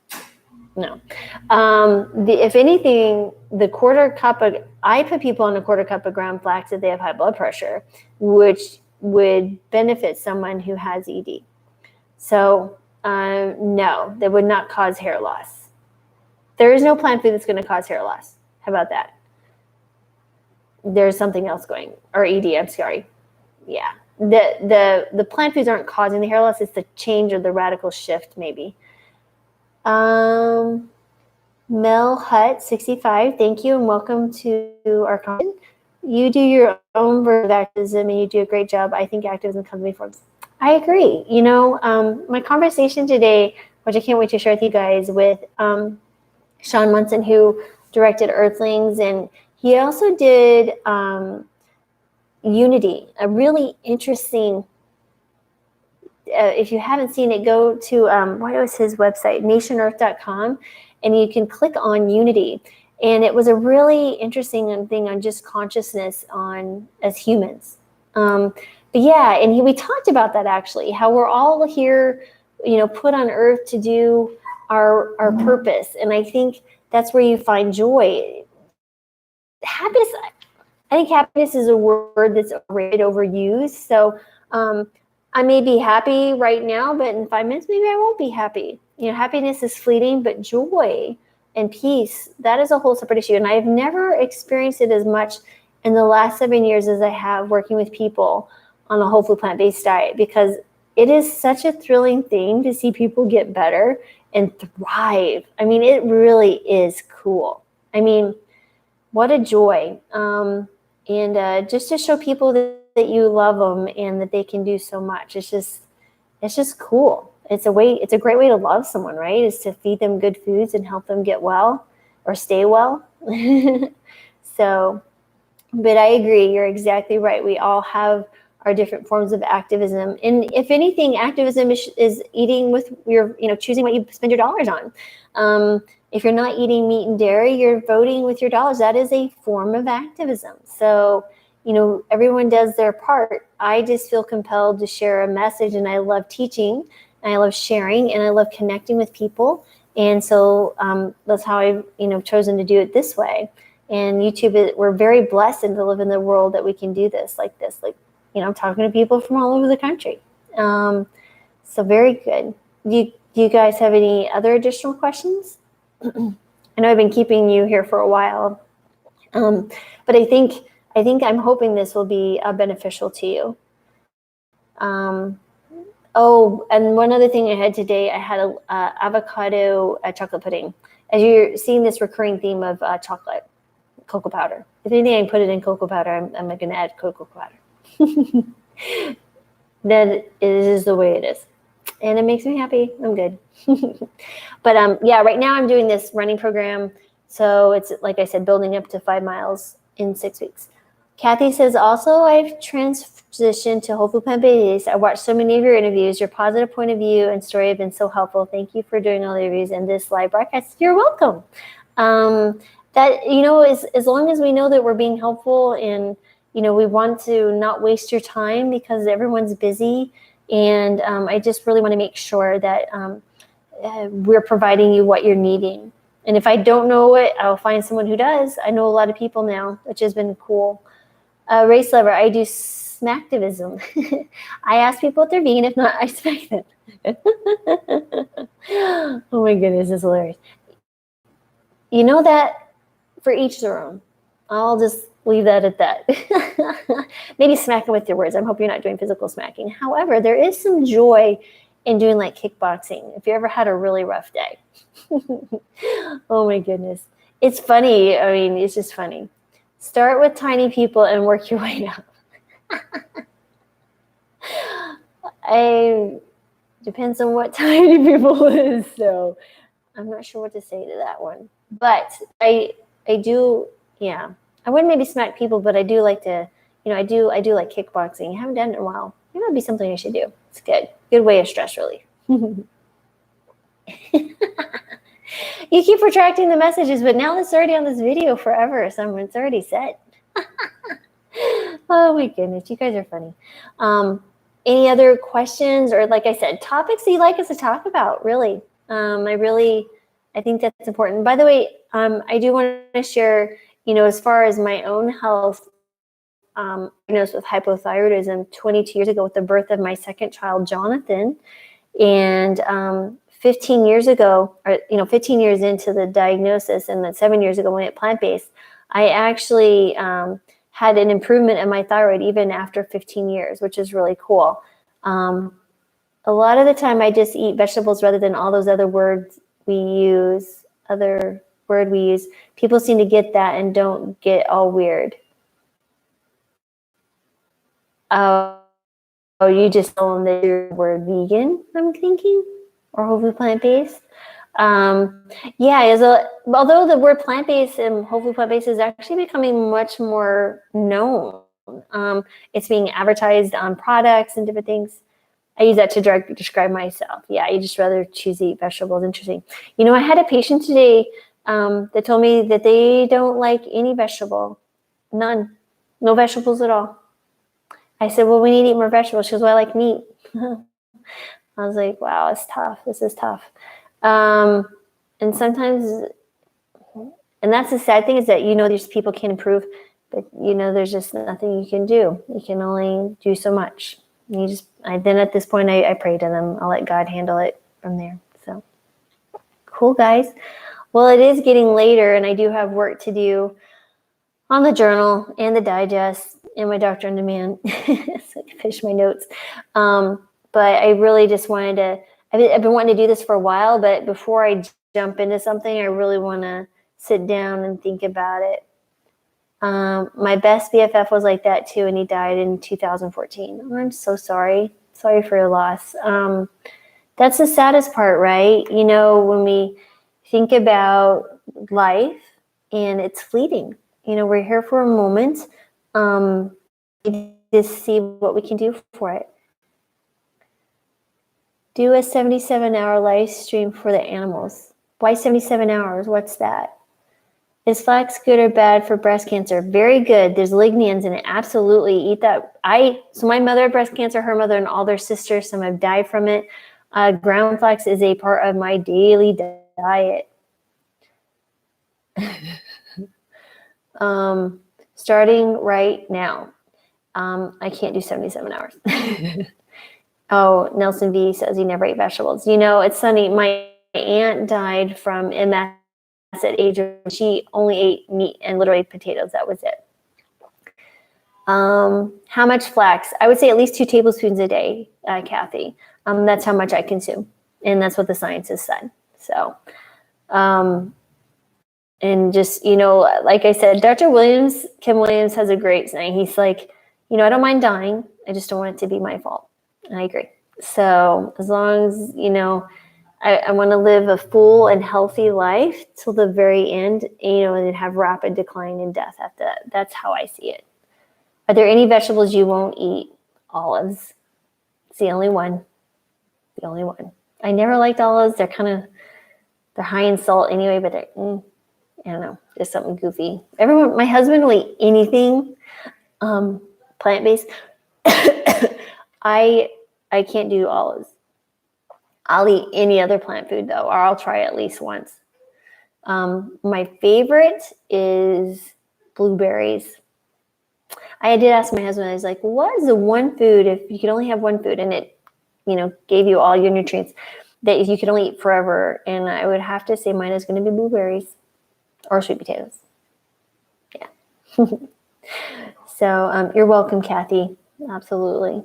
If anything, the quarter cup I put people on a quarter cup of ground flax if they have high blood pressure, which would benefit someone who has ED. So no, that would not cause hair loss. There is no plant food that's going to cause hair loss. How about that? There's something else going, or ED, I'm sorry. Yeah, the plant foods aren't causing the hair loss. It's the change or the radical shift, maybe. Mel Hutt, 65, thank you and welcome to our conference. You do your own version of activism and you do a great job. I think activism comes before. I agree. My conversation today, which I can't wait to share with you guys, with Sean Munson, who directed Earthlings, and he also did Unity, a really interesting. If you haven't seen it, go to what was his website, nationearth.com, and you can click on Unity. And it was a really interesting thing on just consciousness as humans. But yeah, and we talked about that, actually, how we're all here, put on earth to do our purpose. And I think that's where you find joy. Happiness, I think happiness is a word that's overused. So I may be happy right now, but in 5 minutes, maybe I won't be happy. Happiness is fleeting, but joy and peace, that is a whole separate issue. And I've never experienced it as much in the last 7 years as I have working with people on a whole food plant-based diet, because it is such a thrilling thing to see people get better and thrive. I mean, it really is cool. I mean, what a joy. And just to show people that you love them and that they can do so much. It's just cool. It's a great way to love someone, right? Is to feed them good foods and help them get well or stay well. So, but I agree. You're exactly right. We all have our different forms of activism. And if anything, activism is eating with choosing what you spend your dollars on. if you're not eating meat and dairy, you're voting with your dollars. That is a form of activism. So, everyone does their part. I just feel compelled to share a message, and I love teaching, and I love sharing, and I love connecting with people. And so that's how I've, chosen to do it this way. And YouTube, we're very blessed to live in the world that we can do this. Like, I'm talking to people from all over the country. So very good. Do you guys have any other additional questions? I know I've been keeping you here for a while, but I think I'm hoping this will be beneficial to you. Oh, and one other thing I had today, I had a avocado chocolate pudding. As you're seeing this recurring theme of chocolate, cocoa powder. If anything, I can put it in cocoa powder. I'm going to add cocoa powder. That is the way it is. And it makes me happy. I'm good. But yeah, right now I'm doing this running program. So it's, like I said, building up to 5 miles in 6 weeks. Kathy says, also, I've transitioned to whole food plant-based. I watched so many of your interviews. Your positive point of view and story have been so helpful. Thank you for doing all the interviews and this live broadcast. You're welcome. That, as long as we know that we're being helpful, and, we want to not waste your time because everyone's busy. And I just really want to make sure that we're providing you what you're needing. And if I don't know it, I'll find someone who does. I know a lot of people now, which has been cool. Race lover, I do smacktivism. I ask people if they're vegan. If not, I smack them. Oh my goodness, it's hilarious. You know that for each their own. I'll just leave that at that. Maybe smacking with your words. I hope you're not doing physical smacking. However, there is some joy in doing like kickboxing if you ever had a really rough day. Oh my goodness. It's funny. I mean, it's just funny. Start with tiny people and work your way up. Depends on what tiny people is, so I'm not sure what to say to that one. But I do, yeah. I wouldn't maybe smack people, but I do like to, I do like kickboxing. I haven't done it in a while. Maybe that'd be something I should do. It's good. Good way of stress relief. You keep retracting the messages, but now it's already on this video forever. So it's already set. Oh my goodness, you guys are funny. Any other questions, or like I said, topics that you'd like us to talk about? Really, I think that's important. By the way, I do want to share, as far as my own health, diagnosed with hypothyroidism 22 years ago with the birth of my second child, Jonathan, and 15 years ago, or 15 years into the diagnosis, and then 7 years ago when I went plant-based, I actually had an improvement in my thyroid even after 15 years, which is really cool. A lot of the time I just eat vegetables rather than all those other words we use, People seem to get that and don't get all weird. Oh, you just tell them that you're word vegan, I'm thinking, or whole food plant-based. Yeah, although the word plant-based and whole food plant-based is actually becoming much more known. It's being advertised on products and different things. I use that to describe myself. Yeah, I just rather choose to eat vegetables. Interesting. I had a patient today that told me that they don't like any vegetable. None. No vegetables at all. I said, well, we need to eat more vegetables. She goes, well, I like meat. I was like, wow, it's tough. This is tough. And sometimes, and that's the sad thing, is that, these people can improve, but, there's just nothing you can do. You can only do so much. Then at this point, I pray to them. I'll let God handle it from there. So cool, guys. Well, it is getting later, and I do have work to do on the journal and the digest and my doctor on demand, so I can finish my notes. But I really just wanted to, I've been wanting to do this for a while, but before I jump into something, I really want to sit down and think about it. My best BFF was like that too, and he died in 2014. Oh, I'm so sorry. Sorry for your loss. That's the saddest part, right? When we think about life and it's fleeting, we're here for a moment. We just see what we can do for it. Do a 77-hour live stream for the animals. Why 77 hours? What's that? Is flax good or bad for breast cancer? Very good. There's lignans in it. Absolutely. Eat that. So my mother had breast cancer, her mother and all their sisters, some have died from it. Ground flax is a part of my daily diet. Starting right now. I can't do 77 hours. Oh, Nelson V says he never ate vegetables. It's funny. My aunt died from MS at age of, she only ate meat and literally potatoes. That was it. How much flax? I would say at least 2 tablespoons a day, Kathy. That's how much I consume. And that's what the science has said. So, and just, like I said, Dr. Kim Williams has a great saying. He's like, I don't mind dying. I just don't want it to be my fault. And I agree. So as long as, I want to live a full and healthy life till the very end, and then have rapid decline in death after that. That's how I see it. Are there any vegetables you won't eat? Olives. It's the only one. The only one. I never liked olives. They're high in salt anyway, but they're, I don't know, just something goofy. My husband will eat anything plant-based. I can't do olives. I'll eat any other plant food though, or I'll try at least once. My favorite is blueberries. I did ask my husband, I was like, what is the one food, if you could only have one food and it, gave you all your nutrients that you could only eat forever? And I would have to say mine is going to be blueberries or sweet potatoes. Yeah. So you're welcome, Kathy. Absolutely.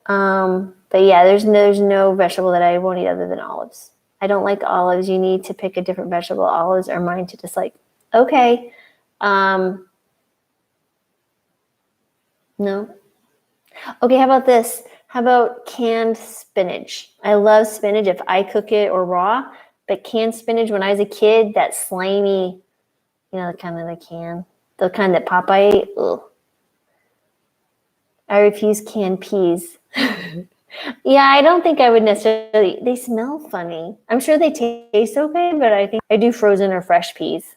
But yeah, there's no vegetable that I won't eat other than olives. I don't like olives. You need to pick a different vegetable. Olives are mine to dislike. Okay. No. Okay, how about this? How about canned spinach? I love spinach if I cook it or raw, but canned spinach, when I was a kid, that slimy, the kind that Popeye ate. Ugh. I refuse canned peas. Yeah, I don't think I would necessarily. They smell funny. I'm sure they taste okay, but I think I do frozen or fresh peas.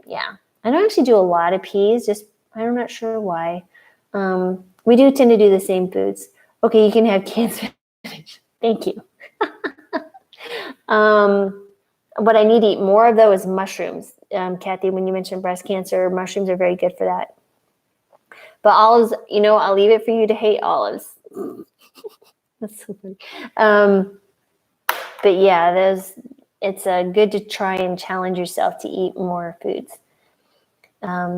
Yeah, I don't actually do a lot of peas. Just I'm not sure why. We do tend to do the same foods. Okay, you can have canned spinach. Thank you. What I need to eat more of though is mushrooms. Kathy, when you mentioned breast cancer, mushrooms are very good for that. But olives, I'll leave it for you to hate olives. That's so funny. But yeah, it's good to try and challenge yourself to eat more foods,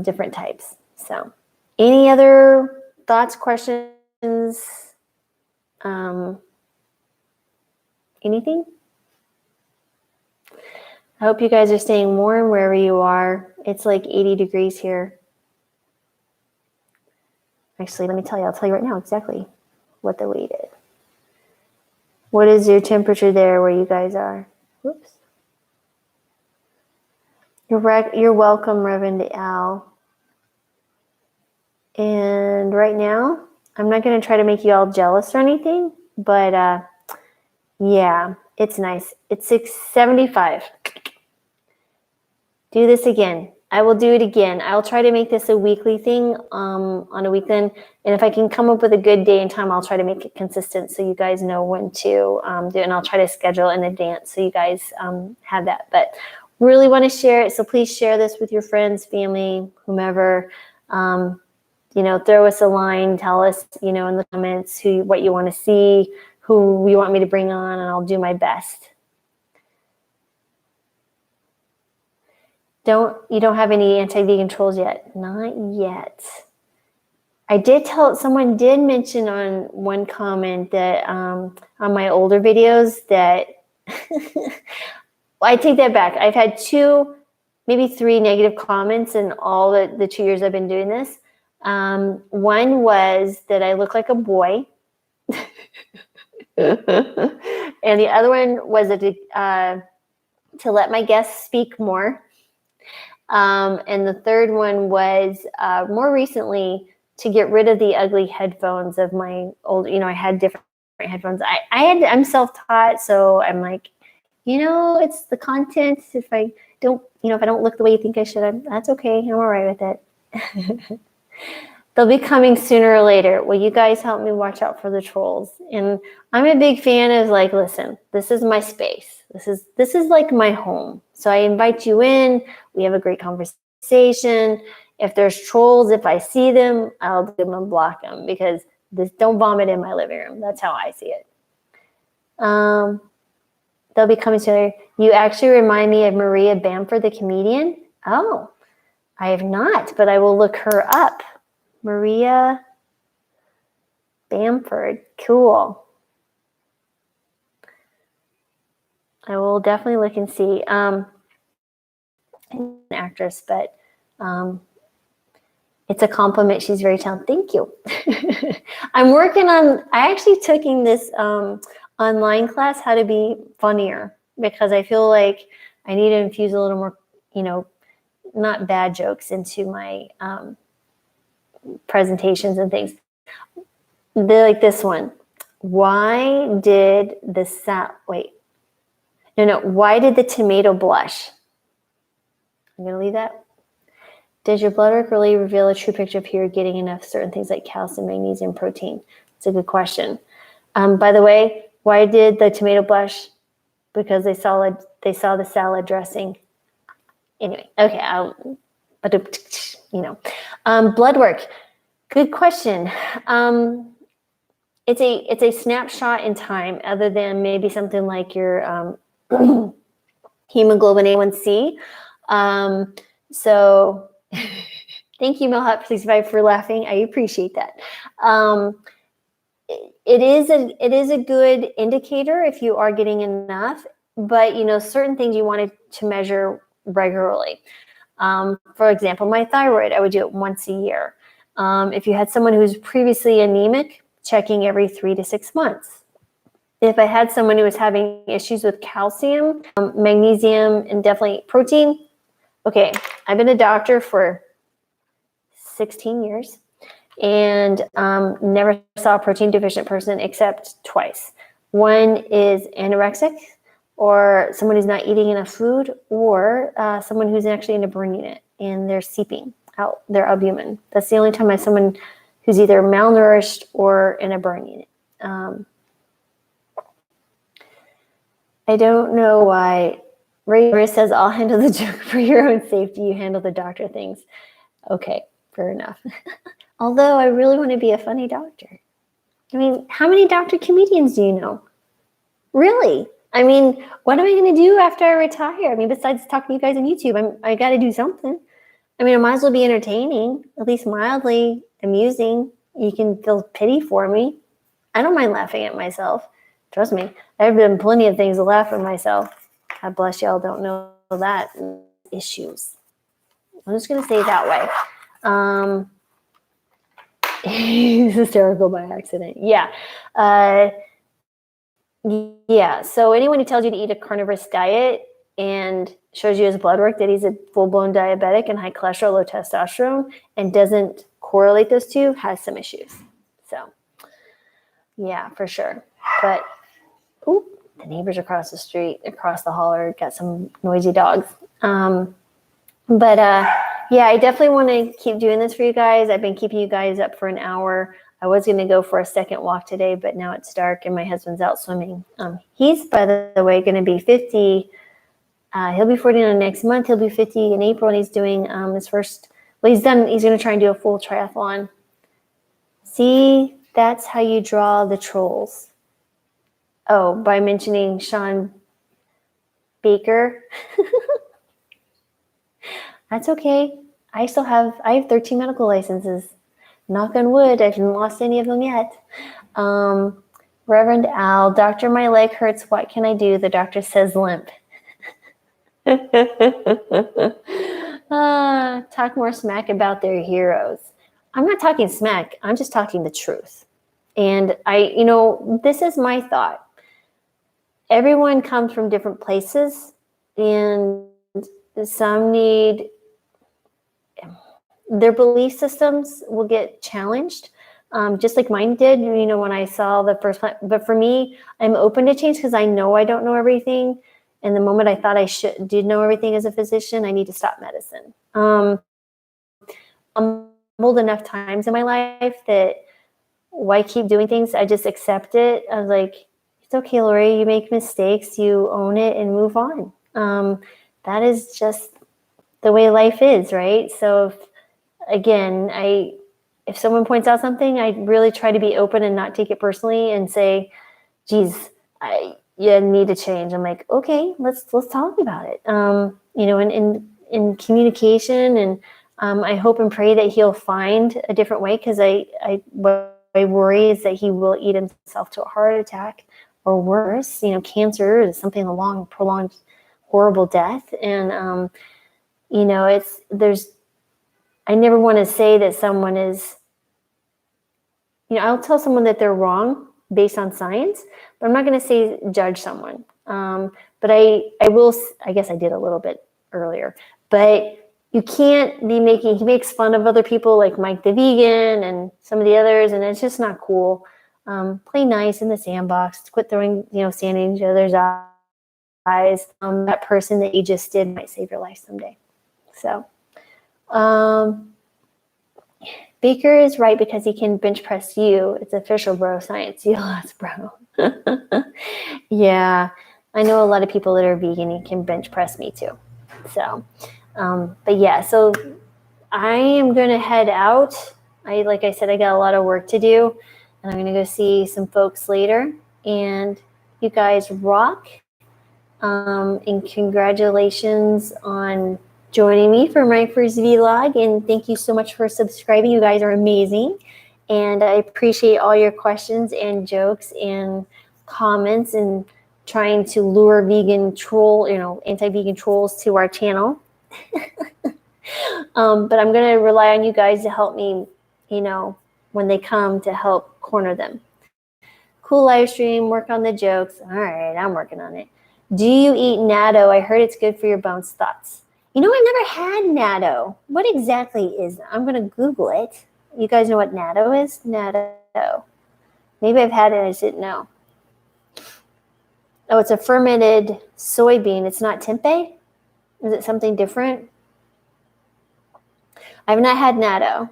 different types. So, any other thoughts, questions? Anything? I hope you guys are staying warm wherever you are. It's like 80 degrees here. Actually, let me tell you. I'll tell you right now exactly what the weight is. What is your temperature there where you guys are? Whoops. You're welcome, Reverend Al. And right now, I'm not going to try to make you all jealous or anything, but yeah, it's nice. It's 675. Do this again. I will do it again. I'll try to make this a weekly thing on a weekend. And if I can come up with a good day and time, I'll try to make it consistent so you guys know when to do it. And I'll try to schedule in advance so you guys have that. But really want to share it. So please share this with your friends, family, whomever. Throw us a line. Tell us, in the comments what you want to see, who you want me to bring on, and I'll do my best. You don't have any anti-vegan trolls yet? Not yet. Someone did mention on one comment that on my older videos that I take that back. I've had 2, maybe 3 negative comments in all the 2 years I've been doing this. One was that I look like a boy. And the other one was to let my guests speak more. And the third one was more recently to get rid of the ugly headphones of my old, I had different headphones. I'm self-taught, so I'm like, it's the content. If I don't, if I don't look the way you think I should, that's okay. I'm all right with it. They'll be coming sooner or later. Will you guys help me watch out for the trolls? And I'm a big fan of like, listen, this is my space. This is like my home. So I invite you in. We have a great conversation. If there's trolls, if I see them, I'll do them and block them, because don't vomit in my living room. That's how I see it. They'll be coming sooner. You actually remind me of Maria Bamford, the comedian. Oh, I have not, but I will look her up. Maria Bamford. Cool. I will definitely look and see. An actress, but it's a compliment. She's very talented. Thank you. I actually taking this online class, how to be funnier, because I feel like I need to infuse a little more, not bad jokes into my presentations and things. Like this one. Why did why did the tomato blush? I'm going to leave that. Does your blood work really reveal a true picture if you're getting enough certain things like calcium, magnesium, protein? It's a good question. By the way, why did the tomato blush? Because they saw the salad dressing. Anyway, okay. Blood work. Good question. It's a snapshot in time, other than maybe something like your hemoglobin A1C. So thank you, Melhut65, for laughing. I appreciate that. It is a good indicator if you are getting enough, but certain things you wanted to measure regularly. For example, my thyroid, I would do it once a year. If you had someone who's previously anemic, checking every 3 to 6 months. If I had someone who was having issues with calcium, magnesium, and definitely protein, okay, I've been a doctor for 16 years and never saw a protein deficient person except twice. One is anorexic, or someone who's not eating enough food, or someone who's actually in a burn unit and they're seeping out their albumin. That's the only time I have someone who's either malnourished or in a burn unit. I don't know why. Ray says, I'll handle the joke for your own safety. You handle the doctor things. Okay, fair enough. Although I really want to be a funny doctor. I mean, how many doctor comedians do you know? Really? I mean, what am I going to do after I retire? I mean, besides talking to you guys on YouTube, I got to do something. I mean, I might as well be entertaining, at least mildly amusing. You can feel pity for me. I don't mind laughing at myself. Trust me, I've done plenty of things to laugh at myself. God bless y'all, don't know that. Issues. I'm just going to say it that way. He's hysterical by accident. Yeah. Yeah. So anyone who tells you to eat a carnivorous diet and shows you his blood work that he's a full-blown diabetic and high cholesterol, low testosterone, and doesn't correlate those two has some issues. So yeah, for sure. But the neighbors across the street, across the hall, got some noisy dogs. Yeah, I definitely want to keep doing this for you guys. I've been keeping you guys up for an hour. I was going to go for a second walk today, but now it's dark and my husband's out swimming. He's, by the way, going to be 50. He'll be 49 next month. He'll be 50 in April, and he's doing his first. Well, he's going to try and do a full triathlon. See, that's how you draw the trolls. Oh, by mentioning Sean Baker. That's okay. I have 13 medical licenses. Knock on wood, I haven't lost any of them yet. Reverend Al, doctor, my leg hurts. What can I do? The doctor says limp. Talk more smack about their heroes. I'm not talking smack. I'm just talking the truth. And this is my thought. Everyone comes from different places, and some need their belief systems will get challenged, just like mine did, when I saw the first plan. But for me, I'm open to change because I know I don't know everything. And the moment I thought I did know everything as a physician, I need to stop medicine. I'm old enough times in my life that why keep doing things? I just accept it. I was like, it's okay, Laurie, you make mistakes, you own it and move on. That is just the way life is, right? So if someone points out something, I really try to be open and not take it personally and say, geez, you need to change. I'm like, okay, let's talk about it. In communication, and I hope and pray that he'll find a different way, because what I worry is that he will eat himself to a heart attack or worse, cancer or something, a long, prolonged, horrible death. And I never want to say that someone is, I'll tell someone that they're wrong based on science, but I'm not going to say judge someone. But I will, I guess I did a little bit earlier, but you can't be he makes fun of other people like Mike the vegan and some of the others, and it's just not cool. Play nice in the sandbox, quit throwing, sand in each other's eyes. That person that you just did might save your life someday. So, Baker is right because he can bench press you. It's official, bro. Science. You lost, bro. Yeah, I know a lot of people that are vegan and can bench press me too. So, but yeah, so I am going to head out. Like I said, I got a lot of work to do, and I'm going to go see some folks later. And you guys rock. And congratulations on joining me for my first vlog, and thank you so much for subscribing. You guys are amazing, and I appreciate all your questions and jokes and comments and trying to lure anti-vegan trolls to our channel. But I'm going to rely on you guys to help me, when they come, to help corner them. Cool live stream, work on the jokes. All right, I'm working on it. Do you eat natto? I heard it's good for your bones. Thoughts? I've never had natto. What exactly is it? I'm going to Google it. You guys know what natto is? Natto. Maybe I've had it and I just didn't know. Oh, it's a fermented soybean. It's not tempeh? Is it something different? I've not had natto.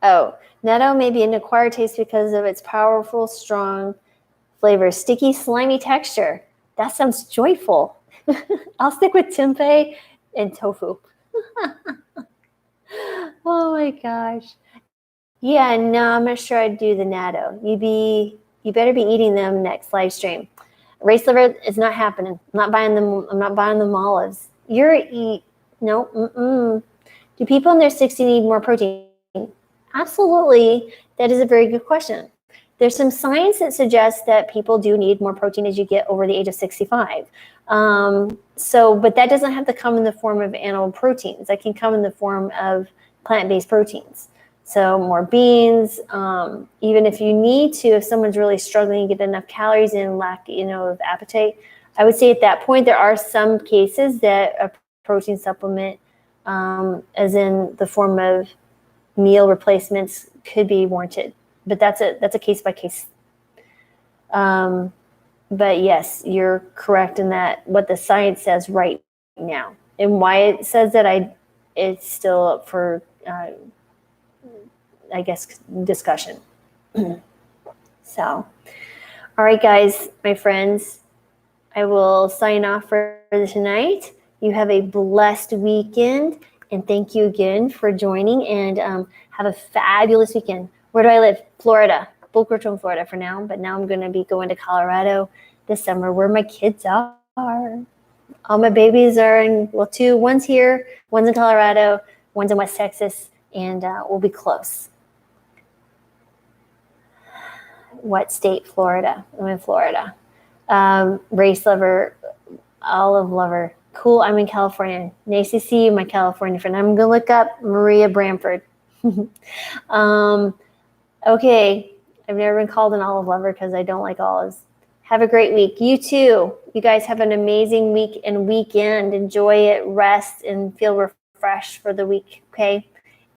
Oh, natto may be an acquired taste because of its powerful, strong flavor. Sticky, slimy texture. That sounds joyful. I'll stick with tempeh and tofu. Oh my gosh. Yeah, no, I'm not sure I'd do the natto. You better be eating them next live stream. Race liver is not happening. I'm not buying them olives. No. Do people in their 60s need more protein? Absolutely. That is a very good question. There's some science that suggests that people do need more protein as you get over the age of 65. But that doesn't have to come in the form of animal proteins. That can come in the form of plant-based proteins. So more beans, even if you need to, if someone's really struggling to get enough calories and lack, of appetite, I would say at that point, there are some cases that a protein supplement, as in the form of meal replacements, could be warranted. But that's a case by case. But yes, you're correct in that what the science says right now, and why it says that it's still up for I guess discussion. So, all right, guys, my friends, I will sign off for tonight. You have a blessed weekend, and thank you again for joining. And have a fabulous weekend. Where do I live? Florida, Boca Raton, Florida for now. But now I'm going to be going to Colorado this summer, where my kids are. All my babies are one's here, one's in Colorado, one's in West Texas, and we'll be close. What state? Florida. I'm in Florida. Race lover, olive lover. Cool. I'm in California. Nice to see you, my California friend. I'm going to look up Maria Bramford. Okay. I've never been called an olive lover because I don't like olives. Have a great week. You too. You guys have an amazing week and weekend. Enjoy it, rest, and feel refreshed for the week. Okay.